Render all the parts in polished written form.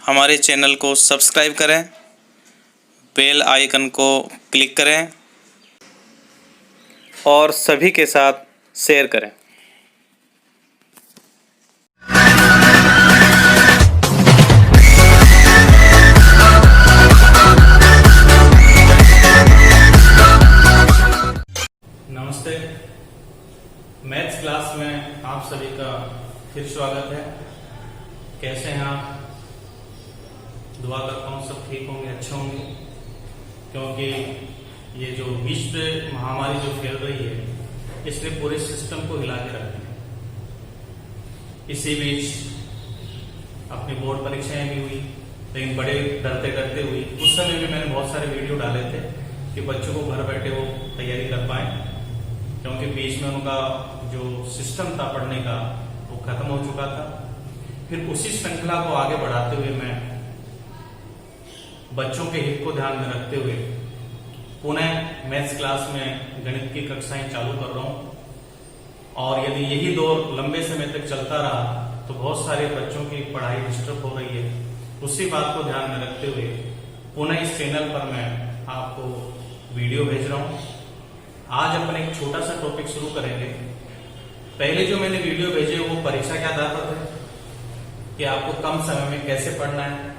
हमारे चैनल को सब्सक्राइब करें, बेल आइकन को क्लिक करें और सभी के साथ शेयर करें। नमस्ते, मैथ्स क्लास में आप सभी का फिर स्वागत है। कैसे हैं आप? दुआ करता हूँ सब ठीक होंगे, अच्छे होंगे, क्योंकि ये जो विश्व महामारी जो फैल रही है इसने पूरे सिस्टम को हिला के रख दिया। इसी बीच अपनी बोर्ड परीक्षाएं भी हुई, लेकिन बड़े डरते डरते हुई। उस समय भी मैंने बहुत सारे वीडियो डाले थे कि बच्चों को घर बैठे वो तैयारी कर पाए, क्योंकि बीच में उनका जो सिस्टम था पढ़ने का वो खत्म हो चुका था। फिर उसी श्रृंखला को आगे बढ़ाते हुए मैं बच्चों के हित को ध्यान में रखते हुए पुनः मैथ्स क्लास में गणित की कक्षाएं चालू कर रहा हूं। और यदि यही दौर लंबे समय तक चलता रहा तो बहुत सारे बच्चों की पढ़ाई डिस्टर्ब हो रही है। उसी बात को ध्यान में रखते हुए पुनः इस चैनल पर मैं आपको वीडियो भेज रहा हूं। आज अपन एक छोटा सा टॉपिक शुरू करेंगे। पहले जो मैंने वीडियो भेजे वो परीक्षा के आधार पर थे कि आपको कम समय में कैसे पढ़ना है,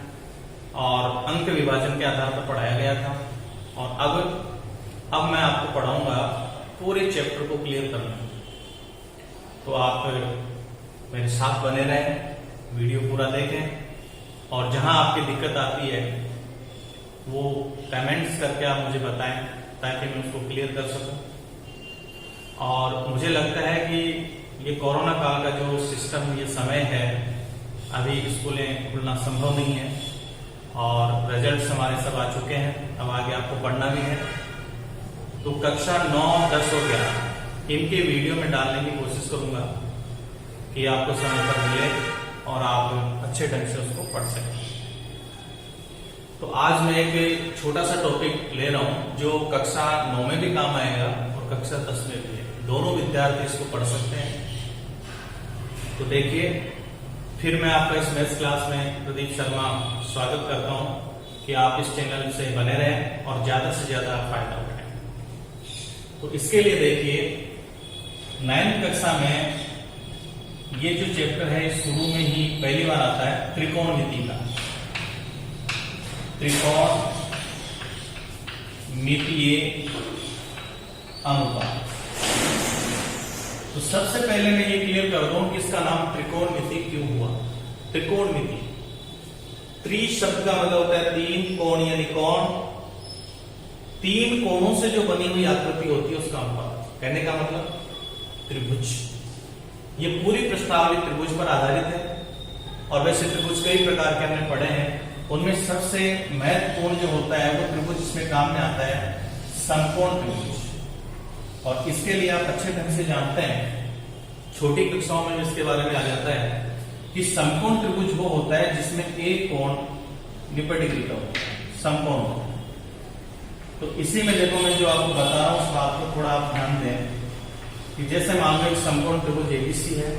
और अंक विभाजन के आधार पर पढ़ाया गया था। और अब मैं आपको पढ़ाऊंगा पूरे चैप्टर को क्लियर करना। तो आप मेरे साथ बने रहें, वीडियो पूरा देखें, और जहां आपकी दिक्कत आती है वो कमेंट्स करके आप मुझे बताएं ताकि मैं उसको क्लियर कर सकूं। और मुझे लगता है कि ये कोरोना काल का जो सिस्टम, ये समय है, अभी स्कूलें खुलना संभव नहीं है और रिजल्ट्स हमारे सब आ चुके हैं। अब आगे आपको पढ़ना भी है। तो कक्षा 9, 10 और 11 इनके वीडियो में डालने की कोशिश करूंगा कि आपको समय पर मिले और आप अच्छे ढंग से उसको पढ़ सकें। तो आज मैं एक छोटा सा टॉपिक ले रहा हूं जो कक्षा 9 में भी काम आएगा और कक्षा 10 में भी है। दोनों विद्यार्थी इसको पढ़ सकते हैं। तो देखिए, फिर मैं आपका इस मैथ्स क्लास में प्रदीप शर्मा स्वागत करता हूं कि आप इस चैनल से बने रहें और ज्यादा से ज्यादा फायदा उठाएं। तो इसके लिए देखिए, 9th कक्षा में ये जो चैप्टर है शुरू में ही पहली बार आता है त्रिकोणमिति का। त्रिकोणमितीय अनुपात। तो सबसे पहले मैं ये क्लियर कर दूं कि इसका नाम त्रिकोणमिति क्यों हुआ। त्रिकोणमिति, त्रि शब्द का मतलब होता है तीन, कोण यानी कोण। तीन कोणों से जो बनी हुई आकृति होती है उसका अनुपात। कहने का मतलब त्रिभुज। ये पूरी प्रश्नावली त्रिभुज पर आधारित है। और वैसे त्रिभुज कई प्रकार के हमने पढ़े हैं, उनमें सबसे महत्वपूर्ण जो होता है वो त्रिभुज जिसमें काम में आता है समकोण त्रिभुज। और इसके लिए आप अच्छे ढंग से जानते हैं, छोटी कक्षाओं में इसके बारे में आ जाता है कि समकोण त्रिभुज वो होता है जिसमें एक कोण 90 डिग्री का होता है, समकोण होता है। तो इसी में देखो, मैं जो आपको बता रहा हूं उस बात को थोड़ा आप ध्यान दें कि जैसे मान लो एक समकोण त्रिभुज एबीसी है।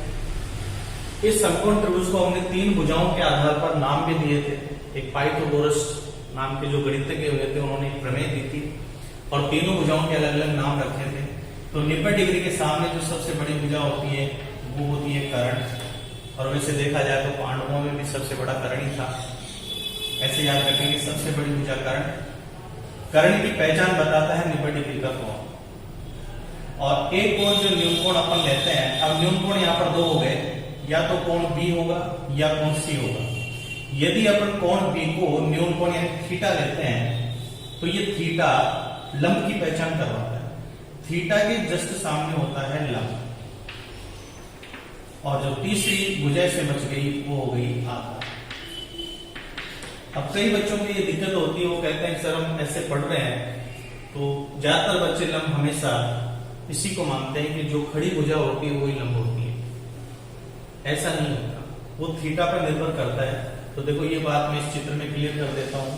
इस समकोण त्रिभुज को हमने 3 भुजाओं के आधार पर नाम भी दिए थे। एक पाइथागोरस नाम के जो गणितज्ञ हुए थे उन्होंने एक प्रमेय दी थी और तीनों भुजाओं के अलग अलग नाम रखे थे। तो 90 डिग्री के सामने जो सबसे बड़ी भुजा होती है वो होती है कर्ण। और वैसे देखा जाए तो पांडवों में भी सबसे बड़ा कर्ण ही था। ऐसे याद रखेंगे, सबसे बड़ी भुजा कर्ण। कर्ण की पहचान बताता है 90 डिग्री का कोण। और एक कोण जो न्यून कोण अपन लेते हैं, अब न्यून कोण यहाँ पर 2 हो गए, या तो कोण बी होगा या कोण सी होगा। यदि अपन कोण बी को न्यून कोण यानी थीटा लेते हैं तो ये थीटा लंब की पहचान करवाता है। थीटा के जस्ट सामने होता है लंब, और जो तीसरी भुजा से बच गई वो हो गई आधार। अब कई बच्चों की ये दिक्कत होती है, वो कहते हैं सर हम ऐसे पढ़ रहे हैं। तो ज्यादातर बच्चे लंब हमेशा इसी को मानते हैं कि जो खड़ी भुजा होती है वही लंब होती है। ऐसा नहीं होता, वो थीटा पर निर्भर करता है। तो देखो, ये बात मैं इस चित्र में क्लियर कर देता हूं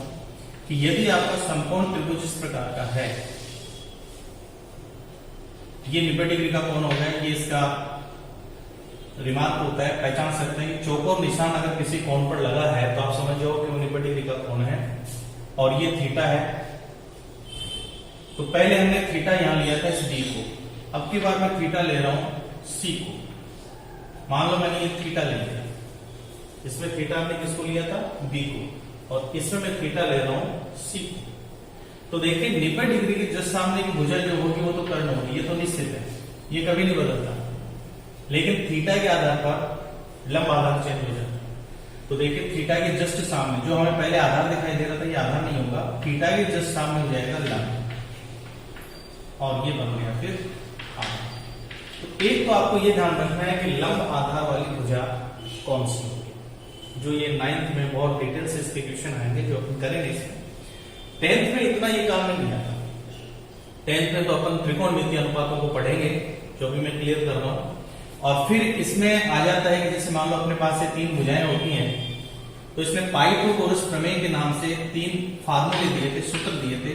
कि यदि आपका समकोण त्रिभुज इस प्रकार का है, ये 90 डिग्री का कोण हो गया, ये इसका रिमार्क होता है, पहचान सकते हैं कि चौकोर निशान अगर किसी कोण पर लगा है तो आप समझ जाओ कि वो 90 डिग्री का कोण है और ये थीटा है। तो पहले हमने थीटा यहां लिया था इस डी को, अब की बार मैं थीटा ले रहा हूं सी को। मान लो मैंने ये थीटा ले लिया, इसमें थीटा हमने किसको लिया था, बी को, और इसमें मैं थीटा ले रहा हूं सी को। तो देखिए 90 डिग्री के जस्ट सामने की भुजा जो होगी वो तो कर्ण होगी, ये तो निश्चित है, ये कभी नहीं बदलता। लेकिन थीटा के आधार पर लंब आधार चेंज हो जाता है। तो देखिए थीटा के जस्ट सामने जो हमें पहले आधार दिखाई दे रहा था, ये आधार नहीं होगा, थीटा के जस्ट सामने हो जाएगा लंब, और ये बन गया फिर आधार। तो एक तो आपको ये ध्यान रखना है कि लंब आधार वाली भुजा कौन सी होगी, जो ये 9th में बहुत डिटेल से इसके क्वेश्चन आएंगे जो अपन करेंगे इसमें। 10th में इतना ये काम नहीं आता। 10th में तो अपन त्रिकोणमितीय अनुपातों को पढ़ेंगे, जो भी मैं क्लियर कर रहा हूं, और फिर इसमें आ जाता है कि जैसे मान लो अपने पास से 3 भुजाएं होती हैं, तो इसमें पाइथागोरस प्रमेय के नाम से 3 फार्मूले दिए थे, सूत्र दिए थे।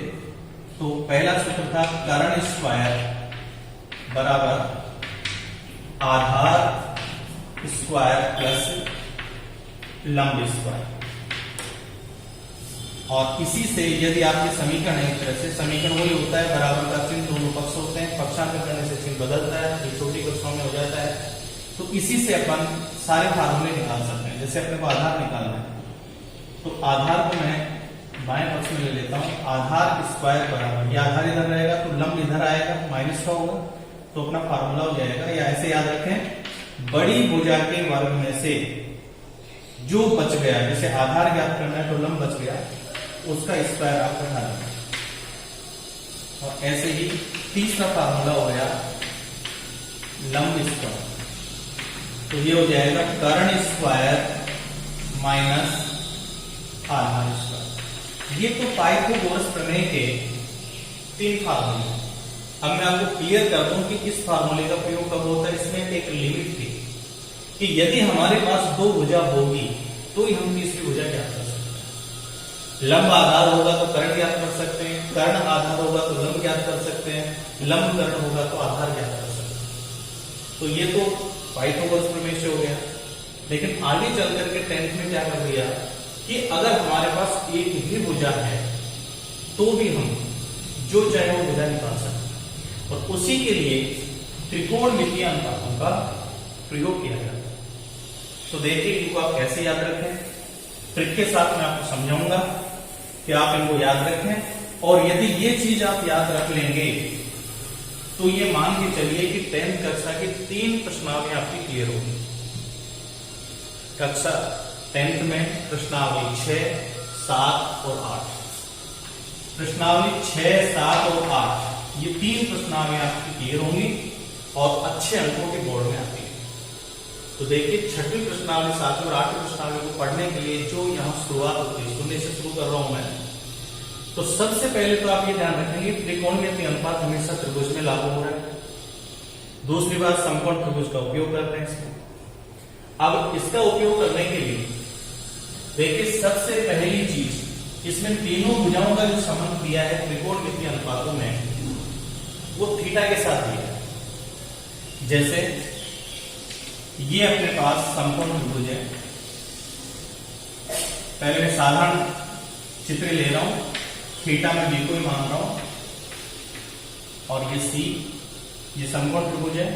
तो पहला सूत्र था कर्ण स्क्वायर बराबर आधार स्क्वायर प्लस लंब स्क्वायर, और इसी से यदि आपके समीकरण है, इस तरह से समीकरण वही होता है, बराबर का चिन्ह दोनों पक्ष होते हैं, पक्षांतर करने से चिन्ह बदलता है, ये छोटी कक्षाओं में हो जाता है। तो इसी से अपन सारे फार्मूले निकाल सकते हैं। जैसे अपने को आधार निकालना है, तो आधार को मैं बाएं पक्ष में ले लेता हूं, आधार स्क्वायर बराबर, ये आधार इधर रहेगा तो लंब इधर आएगा, माइनस का होगा, तो अपना फार्मूला हो जाएगा, या ऐसे याद रखें, बड़ी भुजा के वर्ग में से जो बच गया, जैसे आधार ज्ञात करना है तो लंब बच गया, उसका स्क्वायर आप घटा देंगे। और ऐसे ही तीसरा फार्मूला हो गया लंब स्क्वायर, तो ये हो जाएगा कर्ण स्क्वायर माइनस आधार स्क्वायर। ये तो पाइथागोरस प्रमेय के 3 फार्मूले। अब मैं आपको क्लियर कर दूं कि इस फार्मूले का प्रयोग कब होता है। इसमें एक लिमिट थी कि यदि हमारे पास 2 भुजा होगी तो ही हम तीसरी भुजा ज्ञात कर सकते हैं। लंब आधार होगा तो कर्ण ज्ञात कर सकते हैं, कर्ण आधार होगा तो लंब ज्ञात कर सकते हैं, लंब कर्ण होगा तो आधार ज्ञात कर सकते हैं। तो ये तो पाइथागोरस प्रमेय से हो गया। लेकिन आगे चल करके 10th में क्या कर दिया कि अगर हमारे पास एक ही भुजा है तो भी हम जो चाहे वो भुजा निकाल सकते हैं, और उसी के लिए त्रिकोणमितीय अनुपातों का प्रयोग किया जाता है। तो देखिए इनको आप कैसे याद रखें, ट्रिक के साथ मैं आपको समझाऊंगा कि आप इनको याद रखें। और यदि ये चीज आप याद रख लेंगे तो ये मान के चलिए कि 10th कक्षा की 3 प्रश्नावली आपकी क्लियर होगी। कक्षा 10th में प्रश्नावली 6, 7 और 8, प्रश्नावली 6, 7 और 8, ये 3 प्रश्नावली आपकी क्लियर होंगी और अच्छे अंकों के बोर्ड में आती है। तो देखिए 6वीं प्रश्नावली, 7वीं और 8वीं प्रश्नावली को पढ़ने के लिए जो यहाँ शुरुआत होती है, शून्य से शुरू कर रहा हूं मैं। तो सबसे पहले तो आप ये ध्यान रखेंगे त्रिकोणमितीय अनुपात हमेशा त्रिभुज में लागू हो रहा है। दूसरी बात समकोण त्रिभुज का उपयोग करते हैं इसमें। अब इसका उपयोग करने के लिए देखिए सबसे पहली चीज, इसमें तीनों भुजाओं का जो संबंध दिया है त्रिकोणमितीय अनुपातों में, वो थीटा के साथ दिया है। जैसे ये अपने पास समकोण त्रिभुज है, पहले मैं साधारण चित्र ले रहा हूं, थीटा में बी को ही मान रहा हूं, और ये सी, ये समकोण त्रिभुज है।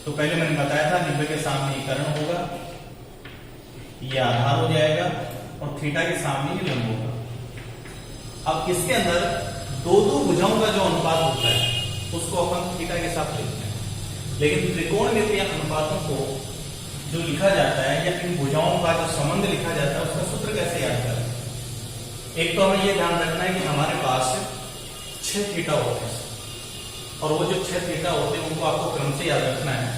तो पहले मैंने बताया था 90 के सामने कर्ण होगा, ये आधार हो जाएगा, और थीटा के सामने ये लंब होगा। अब इसके अंदर 2 भुजाओं का जो अनुपात होता है उसको अपन थीटा के साथ लिखते हैं। लेकिन त्रिकोणमितीय अनुपातों को जो लिखा जाता है या इन भुजाओं का जो संबंध लिखा जाता है उसका सूत्र कैसे याद करें। एक तो हमें यह ध्यान रखना है कि हमारे पास 6 थीटा होते हैं, और वो जो 6 थीटा होते हैं उनको आपको क्रम से याद रखना है।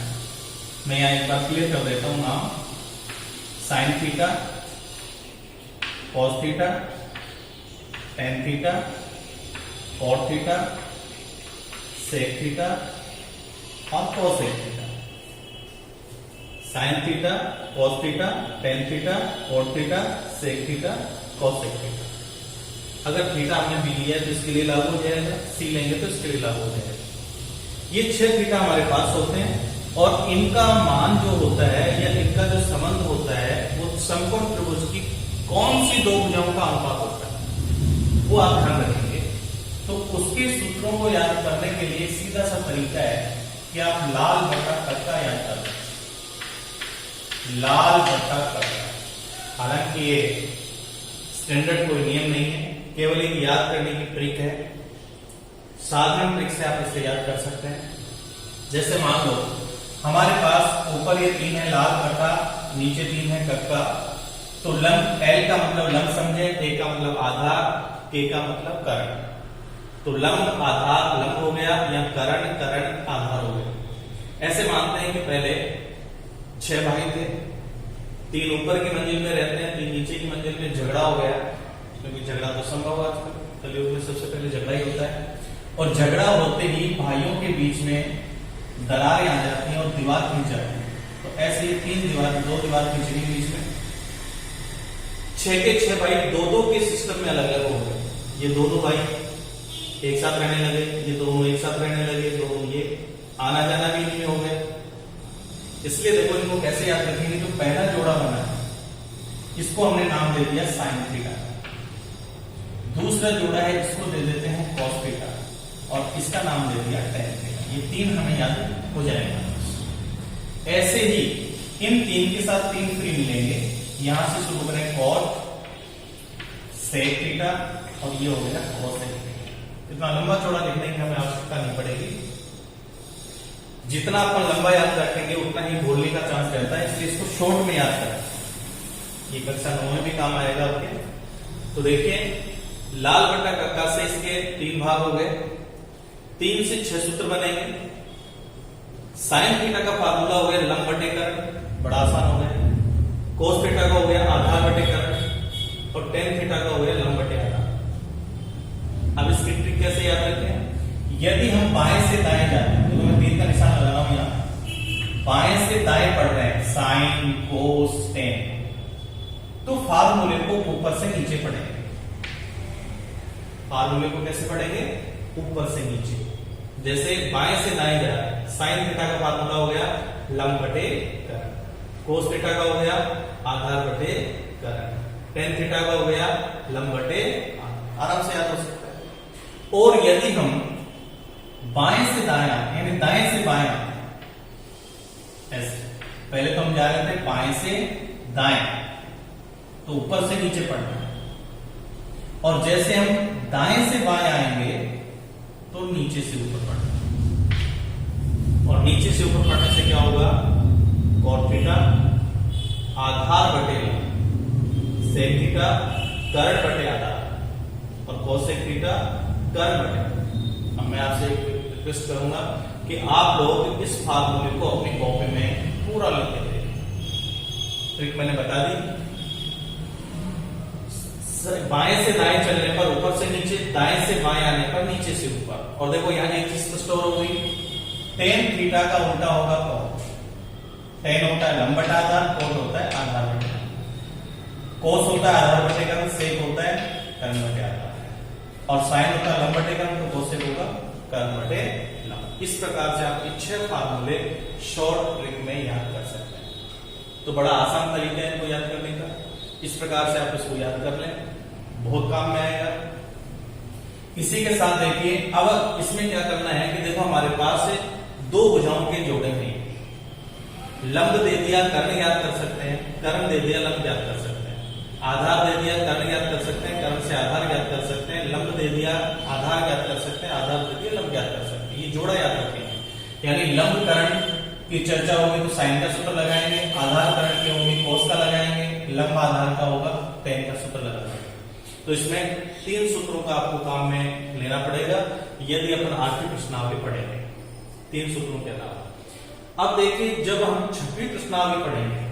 मैं यहाँ एक बार क्लियर कर देता हूं नाम, sine theta, cos theta, tan theta, cot theta, sec theta और cosec theta. Sine theta, cos theta, tan theta, cot theta, sec theta, cosec theta. अगर थीटा हमने बी लिया है तो इसके लिए लागू हो जाएगा, सी लेंगे तो इसके लिए लागू हो जाएगा। ये 6 थीटा हमारे पास होते हैं, और इनका मान जो होता है या इनका जो संबंध होता है वो समकोण त्रिभुज की कौन सी दो भुजाओं का अनुपात होता है वो आप ध्यान रखेंगे। तो उसके सूत्रों को याद करने के लिए सीधा सा तरीका है कि आप लाल बटा कक्का याद कर लें, लाल बटा कक्का। हालांकि ये स्टैंडर्ड कोई नियम नहीं है, केवल एक याद करने की ट्रिक है, साधारण ट्रिक से आप इसे याद कर सकते हैं। जैसे मान लो हमारे पास ऊपर ये 3 है लाल बटा, नीचे 3 है कक्का, तो लंब L का मतलब लंब समझे, A का मतलब आधार, K का मतलब कर्ण। तो लंब आधार लंब हो गया या कर्ण कर्ण आधार हो गया। ऐसे मानते हैं कि पहले 6 भाई थे, 3 ऊपर की मंजिल में रहते हैं, 3 नीचे की मंजिल में झगड़ा हो गया, क्योंकि झगड़ा तो संभव आजकल कलयुग में सबसे पहले झगड़ा ही होता है। और झगड़ा होते ही भाइयों के बीच में दरारें आ जाती हैं और दीवार खींच जाती है। तो ऐसे ही 2 दीवार खींच गई बीच में। 6 के 6 भाई 2-2 के सिस्टम में अलग अलग हो गए। ये 2 भाई एक साथ रहने लगे, ये दोनों एक साथ रहने लगे, दोनों ये आना जाना भी इनमें हो गया। इसलिए देखो इनको कैसे याद रखेंगे, जो पहला जोड़ा बना है इसको हमने नाम दे दिया साइन थीटा, दूसरा जोड़ा है इसको दे देते हैं कॉस थीटा, और इसका नाम दे दिया टेन थीटा। ये 3 हमें याद हो जाएगा। ऐसे ही इन 3 के साथ 3 फ्री मिलेंगे, यहां से शुरू करें कॉट सेक थीटा और ये हो गया कॉस सेक थीटा। इतना लंबा चौड़ा लिखने की हमें आवश्यकता नहीं पड़ेगी, जितना अपन लंबा याद रखेंगे उतना ही भूलने का चांस रहता है, इसलिए इसको शॉर्ट में याद करें। ये कक्षा 9 में भी काम आएगा आपके। तो देखिए लाल बटा कक्का से इसके 3 भाग हो गए, 3 से 6 सूत्र बनेंगे। साइन थीटा का फार्मूला हो गया लंब बटे कर्ण, बड़ा आसान हो गया। कोस थीटा का हो गया आधार बटे कर्ण, और टेन थीटा का हो गया लंब बटे आधार। अब इसकी ट्रिक कैसे याद रखते हैं, यदि हम बाएं से दाएं जाते हैं, तो मैं 3 का निशान लगा रहा हूं यहां, बाएं से दाएं पढ़ रहे हैं साइन कोस टेन, तो फार्मूले को ऊपर से नीचे पढ़ेंगे। फार्मूले को कैसे पढ़ेंगे, ऊपर से नीचे। जैसे बाएं से दाएं जा रहे हैं, साइन थीटा का फार्मूला हो गया लंब बटे कर्ण, कोस थीटा का हो गया आधार बटे कर्ण, टेन थीटा का हो गया लंब बटे आधार। आराम से याद हो सकता है। और यदि हम बाएं से दाएं यानी दाएं से बाएं, ऐसे पहले तो हम जा रहे थे बाएं से दाएं, तो ऊपर से नीचे पढ़ना है, और जैसे हम दाएं से बाएं आएंगे तो नीचे से ऊपर पढ़ना है। और नीचे से ऊपर पढ़ने से क्या होगा, कॉट थीटा आधार बटे सेक थीटा कर्ण बटे आधार, और कोसेक थीटा कर्ण बटे। अब मैं आपसे एक रिक्वेस्ट करूंगा कि आप लोग इस फार्मूले को अपनी कॉपी में पूरा लिख के दें। ट्रिक मैंने बता दी, बाएं से दाएं चलने पर ऊपर से नीचे, दाएं से बाएं आने पर नीचे से ऊपर। और देखो यहां एक चीज स्टोर हो गई, टेन थीटा का उल्टा होगा कॉट। टेन होता है लंब बटा आधार, कोट होता है आधार बटे, कोस होता है आधार बटे कर्ण, सेक होता है कर्ण बटे आधार, और साइन होता है लंब बटे कर्ण, तो कोसेक होगा कर्ण बटे लंब। इस प्रकार से आप 6 फार्मूले शॉर्ट ट्रिक में याद कर सकते हैं। तो बड़ा आसान तरीका है इनको याद करने का। इस प्रकार से आप इसको याद कर लें, बहुत काम में आएगा। इसी के साथ देखिए अब इसमें क्या करना है कि देखो हमारे पास 2 भुजाओं के जोड़े हैं, लंब दे दिया कर्ण याद कर सकते हैं, कर्ण दे दिया लंब याद कर सकते हैं, आधार दे दिया कर्ण याद कर सकते हैं, कर्ण से आधार याद कर सकते हैं, लंब दे दिया आधार याद कर सकते हैं, आधार दे दिया लंब याद कर सकते हैं। ये जोड़ा याद रखेंगे। यानी लंब कर्ण की चर्चा होगी तो साइन का सूत्र लगाएंगे, आधार कर्ण की होगी कोस का लगाएंगे, लंब आधार का होगा टेन का सूत्र लगाएंगे। तो इसमें 3 सूत्रों का आपको काम में लेना पड़ेगा यदि अपन 8वीं प्रश्नावली पढ़ेंगे 3 सूत्रों के अलावा। अब देखिए जब हम 6वीं प्रश्नावली पढ़ेंगे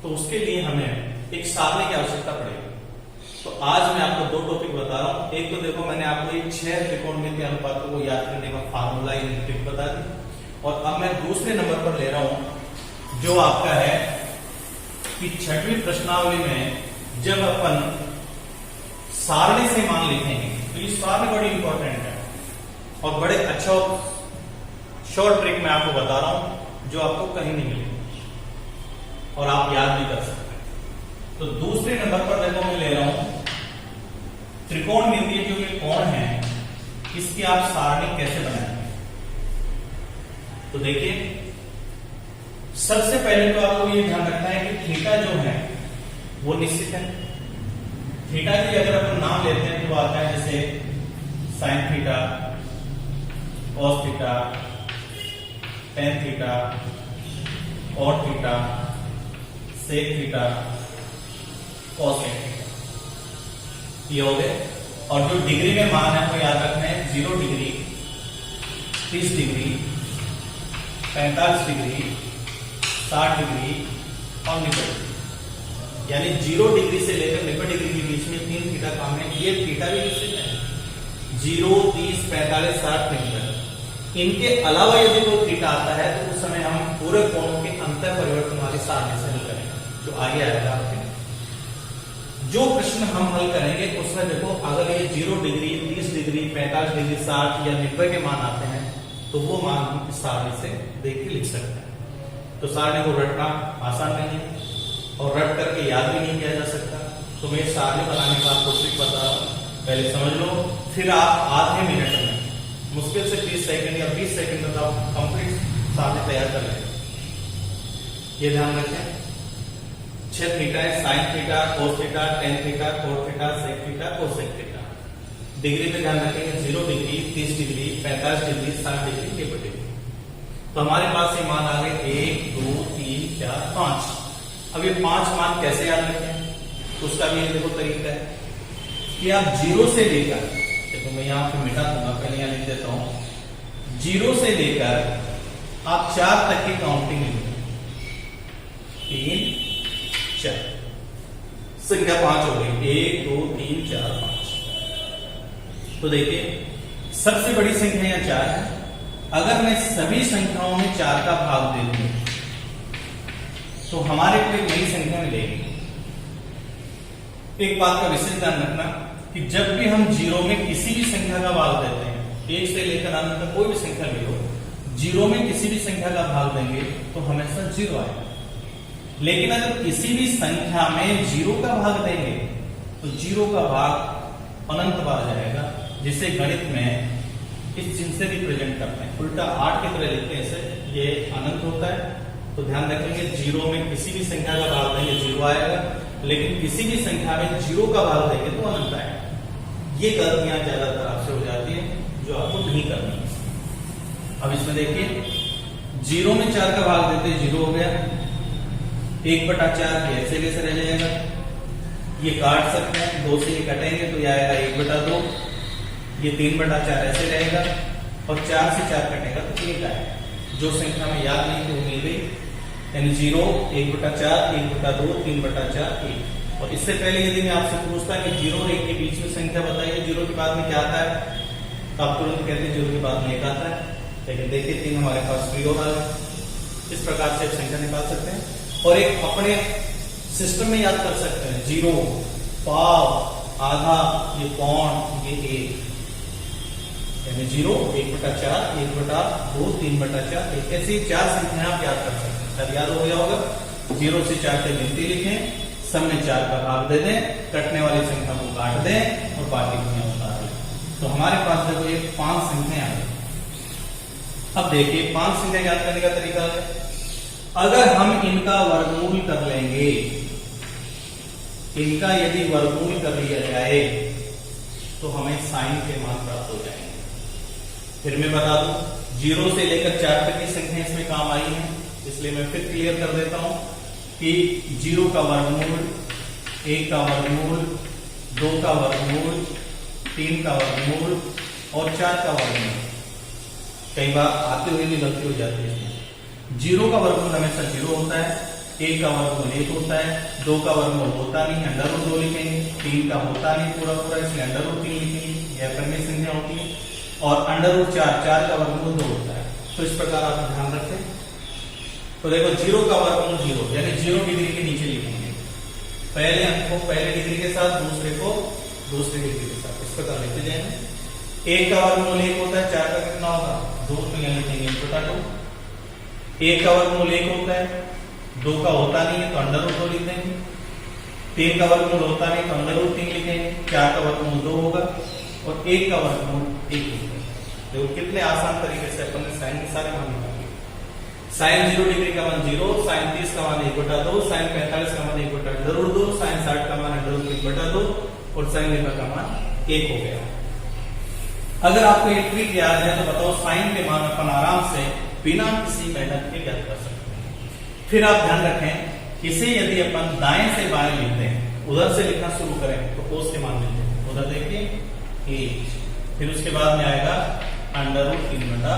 तो उसके लिए हमें एक सारणी की आवश्यकता पड़ेगी। तो आज मैं आपको 2 टॉपिक बता रहा हूं। एक तो देखो मैंने आपको ये 6 त्रिकोणमिति अनुपातों को याद करने का फार्मूला ट्रिक बता दी, और अब मैं दूसरे नंबर पर ले रहा हूं जो आपका है कि 6वीं प्रश्नावली में जब अपन सारणी से मान लिखेंगे तो ये सारणी बड़ी इंपॉर्टेंट है और बड़े अच्छा शॉर्ट ट्रिक मैं आपको बता रहा हूं। जो आपको कहीं नहीं मिलेगी और आप याद भी कर सकते हैं। तो दूसरे नंबर पर देखो मैं ले रहा हूं त्रिकोणमितीय जो ये कोण है इसकी आप सारणी कैसे बनाएंगे। तो देखिए सबसे पहले तो आपको ये ध्यान रखना है कि थीटा जो है वो निश्चित है। थीटा की अगर अपन नाम लेते हैं तो आता है जैसे sine theta, cos theta, tan theta, cot theta, sec theta, cosec theta, ये हो गए। और जो डिग्री में मान है वो याद रखना है 0 डिग्री, 30 डिग्री, 45 डिग्री, 60 डिग्री और 90 डिग्री। यानी 0 डिग्री से लेकर 90 डिग्री के बीच में 3 थीटा काम है। ये थीटा भी निश्चित है 0, 30, 45, 60, 90। इनके अलावा यदि कोई थीटा आता है तो उस समय हम पूरे कोणों के अंतर परिवर्तन वाली सारणी से हल करेंगे जो आगे आएगा आपके। जो प्रश्न हम हल करेंगे उसमें देखो अगर ये 0 डिग्री, 30 डिग्री, 45 डिग्री, 60 या 90 के मान आते हैं तो वो मान हम इस सारणी से देख के लिख सकते हैं। तो सारणी को रटना आसान नहीं है और रट करके याद भी नहीं किया जा सकता। तो मैं सारणी बनाने का आपको ट्रिक बता रहा हूं, पहले समझ लो, फिर आप आधे मिनट में मुश्किल से 30 सेकंड या 20 सेकंड तक आप कंप्लीट सारणी तैयार कर लेंगे। ये ध्यान रखें 6 थीटा है, sine theta, cos theta, tan theta, cot theta, sec theta, cosec theta. Degree में ध्यान रखेंगे 0 degree, 30 degree, 45 degree, 60 degree, 90 degree. तो हमारे पास ये मान आ गए 1, 2, 3, 4, 5। अब ये 5 मान कैसे याद रखें उसका भी देखो तरीका है कि आप 0 से लेकर, देखो मैं यहां पे मिटा दूंगा, पहले यहां लिख देता हूं, 0 से लेकर आप 4 तक की काउंटिंग लिखें। 3, 4, संख्या 5 हो गई, 1, 2, 3, 4, 5। तो देखिए सबसे बड़ी संख्या यहां 4 है। अगर मैं सभी संख्याओं में 4 का भाग दे दूं तो हमारे को एक नई संख्या मिलेगी। एक बात का विशेष ध्यान रखना कि जब भी हम 0 में किसी भी संख्या का भाग देते हैं, 1 से लेकर अंत तक कोई भी संख्या ले लो, 0 में किसी भी संख्या का भाग देंगे तो हमेशा 0 आएगा। लेकिन अगर किसी भी संख्या में 0 का भाग देंगे तो 0 का भाग अनंत बार जाएगा, जिसे गणित में इस चिन्ह से रिप्रेजेंट करते हैं, उल्टा 8 की तरह लिखते हैं इसे, ये अनंत होता है। तो ध्यान रखेंगे 0 में किसी भी संख्या का भाग देंगे 0 आएगा, लेकिन किसी भी संख्या में 0 का भाग देंगे तो अनंत आएगा। ये गलतियां ज्यादातर आपसे हो जाती है जो आपको नहीं करनी है। अब इसमें देखिए 0 में 4 का भाग देते 0 हो गया, 1/4 ऐसे कैसे रह जाएगा, ये काट सकते हैं, 2 से ये कटेंगे तो ये आएगा 1/2, ये 3/4 ऐसे रहेगा और 4 से 4 कटेगा तो 1 आएगा। जो संख्या में याद नहीं थी वो मिल गई, यानी 0, 1/4, 1/2, 3/4, 1। और इससे पहले यदि मैं आपसे पूछता कि 0 और 1 के बीच में संख्या बताइए, 0 के बाद में क्या आता है, तो आप तुरंत कहते हैं 0 के बाद में 1 आता है। लेकिन देखिए 3 हमारे पास फ्री हो रहा है। इस प्रकार से आप संख्या निकाल सकते हैं और एक अपने सिस्टम में याद कर सकते हैं। 0, पाव, आधा, ये पौन, ये 1, यानी 0, 1/4, 1/2, 3/4, 1। ऐसी 4 संख्याएं आप याद कर सकते हैं। अब याद हो गया होगा, 0 से 4 तक गिनती लिखें, सब में 4 का भाग दे दें, कटने वाली संख्या को काट दें और बाकी को उतार दें। तो हमारे पास देखो ये 5 संख्याएं आ गई। अब देखिए 5 संख्या याद करने का तरीका है, अगर हम इनका वर्गमूल कर लेंगे, इनका यदि वर्गमूल कर लिया जाए तो हमें साइन के मान प्राप्त हो जाएंगे। फिर मैं बता दूं 0 से लेकर 4 तक की संख्या इसमें काम आई है, इसलिए मैं फिर क्लियर कर देता हूं कि 0 का वर्गमूल, 1 का वर्गमूल, 2 का वर्गमूल, 3 का वर्गमूल और 4 का वर्गमूल। कई बार आते हुए भी गलती हो जाती है। 0 का वर्गमूल हमेशा 0 होता है, 1 का वर्गमूल 1 होता है, 2 का वर्गमूल होता नहीं, √2 लिखेंगे, 3 का होता नहीं पूरा पूरा, इसलिए √3 लिखेंगे, यह क्रमिक संख्या होती है। और √4 का वर्गमूल 2 होता है। तो इस प्रकार आप ध्यान रखें। तो देखो 0 का वर्गमूल 0, यानी 0 डिग्री के नीचे लिखेंगे, पहले अंक को पहले डिग्री के साथ, दूसरे को दूसरे डिग्री के साथ, इस प्रकार लिखते जाएंगे। 1 का वर्गमूल 1 होता है, 4 का कितना होगा 2, तो यहाँ लिखेंगे 1/2। 1 का वर्गमूल 1 होता है, 2 का होता नहीं है तो अंडर रूट 2 लिख देंगे, 3 का वर्गमूल होता नहीं तो अंडर रूट 3 लिखेंगे, 4 का वर्गमूल 2 होगा और 1 का वर्गमूल 1 होगा। देखो कितने आसान तरीके से अपन ने साइन के सारे मान निकाले। साइन 0 डिग्री का मान 0, साइन 30 का मान 1/2, साइन 45 का मान 1/2, साइन 60 का मान अंडर रूट 1/2 और साइन लेगा का मान 1 हो गया। अगर आपको ये ट्रिक याद है तो बताओ साइन के मान अपन आराम से बिना किसी मेहनत के ज्ञात कर सकते हैं। फिर आप ध्यान रखें इसे यदि अपन दाएं से बाएं लिखते हैं, उधर से लिखना शुरू करें तो कोस के मान मिलते हैं। उधर देखिए 1, फिर उसके बाद में आएगा अंडर रूट 3/2,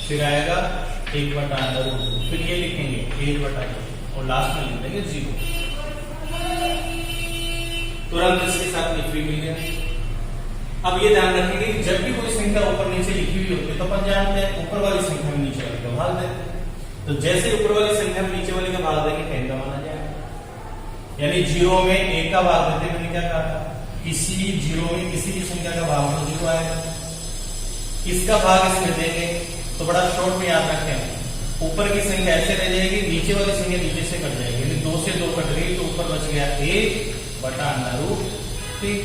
फिर आएगा 1/√2, फिर ये लिखेंगे 1/2 और लास्ट में लिख देंगे 0। तुरंत इसके साथ लिख भी मिल गया। अब ये ध्यान रखेंगे कि जब भी कोई संख्या ऊपर नीचे लिखी हुई होती है तो अपन जानते हैं ऊपर वाली संख्या में नीचे वाली का भाग देते हैं। तो जैसे ऊपर वाली संख्या में नीचे वाली का भाग देंगे 10 का माना जाएगा। यानी 0 में 1 का भाग देते मैंने क्या कहा था, किसी 0 में किसी भी संख्या का भाग तो 0 आएगा। इसका भाग इसमें देंगे तो बड़ा शॉर्ट में याद रखें, ऊपर की संख्या ऐसे रह जाएगी, नीचे वाली संख्या नीचे से कट जाएगी। यानी 2 से 2 कट गई तो ऊपर बच गया 1/√3।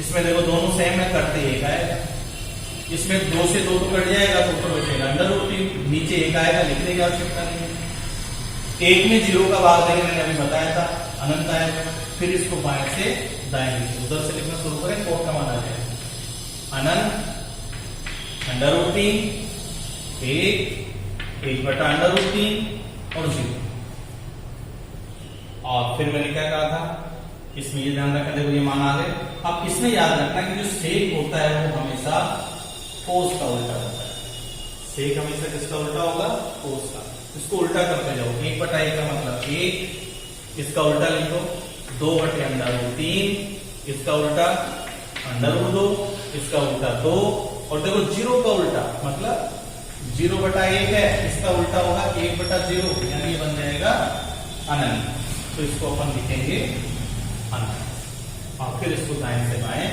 इसमें देखो दोनों सेम है, कटते 1 आएगा। इसमें 2 से 2 तो कट जाएगा तो ऊपर बचेगा अंडर√3, नीचे 1 आएगा, लिखने की आवश्यकता नहीं है। 1 में 0 का भाग देंगे, मैंने अभी बताया था अनंत आएगा। फिर इसको बाएं से दाएं लिखें, उधर से लिखना शुरू करें, कोट का मान आ जाएगा अनंत अंडर√3, 1/√3 और 0। और फिर मैंने क्या कहा था, इसमें ये ध्यान रखना, देखो ये मान आ गए। अब इसमें याद रखना कि जो सेक होता है वो हमेशा कोस का उल्टा होता है। सेक हमेशा किसका उल्टा होगा, कोस का। इसको उल्टा करते जाओ, 1/1 का मतलब 1, इसका उल्टा लिखो 2/√3, इसका उल्टा अंडर√2, इसका उल्टा 2 और देखो 0 का उल्टा मतलब 0/1 है, इसका उल्टा होगा 1/0, यानी ये बन जाएगा अनंत। तो इसको अपन लिखेंगे अनंत और फिर इसको दाएं से बाएं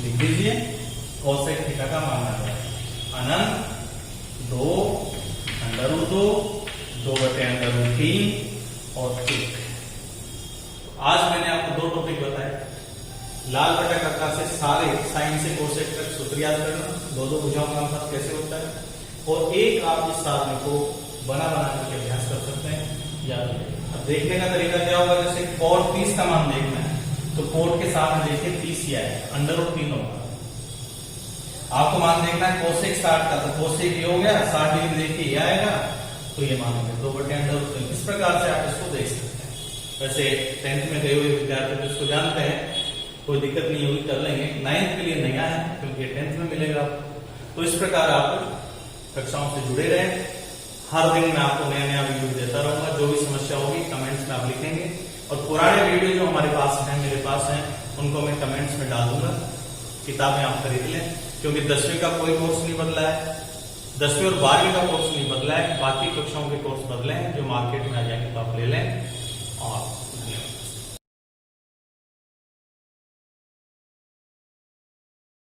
लिख दीजिए। कोसेक थीटा का मान आ जाएगा अनंत 2/√2, 2/√3 और 1। आज मैंने आपको 2 टॉपिक बताए, लाल बटा कक्का से सारे साइन से कोसेक तक सूत्र याद करना, 2 भुजाओं का अनुपात कैसे होता है, और एक आप इस साधन को बना करके अभ्यास कर सकते हैं, याद रखिए। अब देखने का तरीका क्या होगा, जैसे कोट 30 का मान देखना है तो कोट के सामने देखिए 30 ही आएगा, अंडर√3 होगा। आपको मान देखना है कोसेक 60 का, तो कोसेक ये हो गया 60 डिग्री देखिए ये आएगा, तो ये मान होगा 2/√3। इस प्रकार से आप इसको देख सकते हैं। वैसे 10th में गए हुए विद्यार्थी तो इसको जानते हैं, कोई दिक्कत नहीं होगी, कर लेंगे। 9th के लिए नया है क्योंकि 10th में मिलेगा। तो इस प्रकार आप कक्षाओं से जुड़े रहें। हर दिन मैं आपको नया नया वीडियो देता रहूंगा। जो भी समस्या होगी कमेंट्स में आप लिखेंगे और पुराने वीडियो जो हमारे पास हैं, मेरे पास हैं, उनको मैं कमेंट्स में डाल दूंगा। किताबें आप खरीद लें क्योंकि 10वीं का कोई कोर्स नहीं बदला है, 10वीं और 12वीं का कोर्स नहीं बदला है। बाकी कक्षाओं के कोर्स बदले हैं, जो मार्केट में आ जाएंगे तो आप ले लें। और धन्यवाद।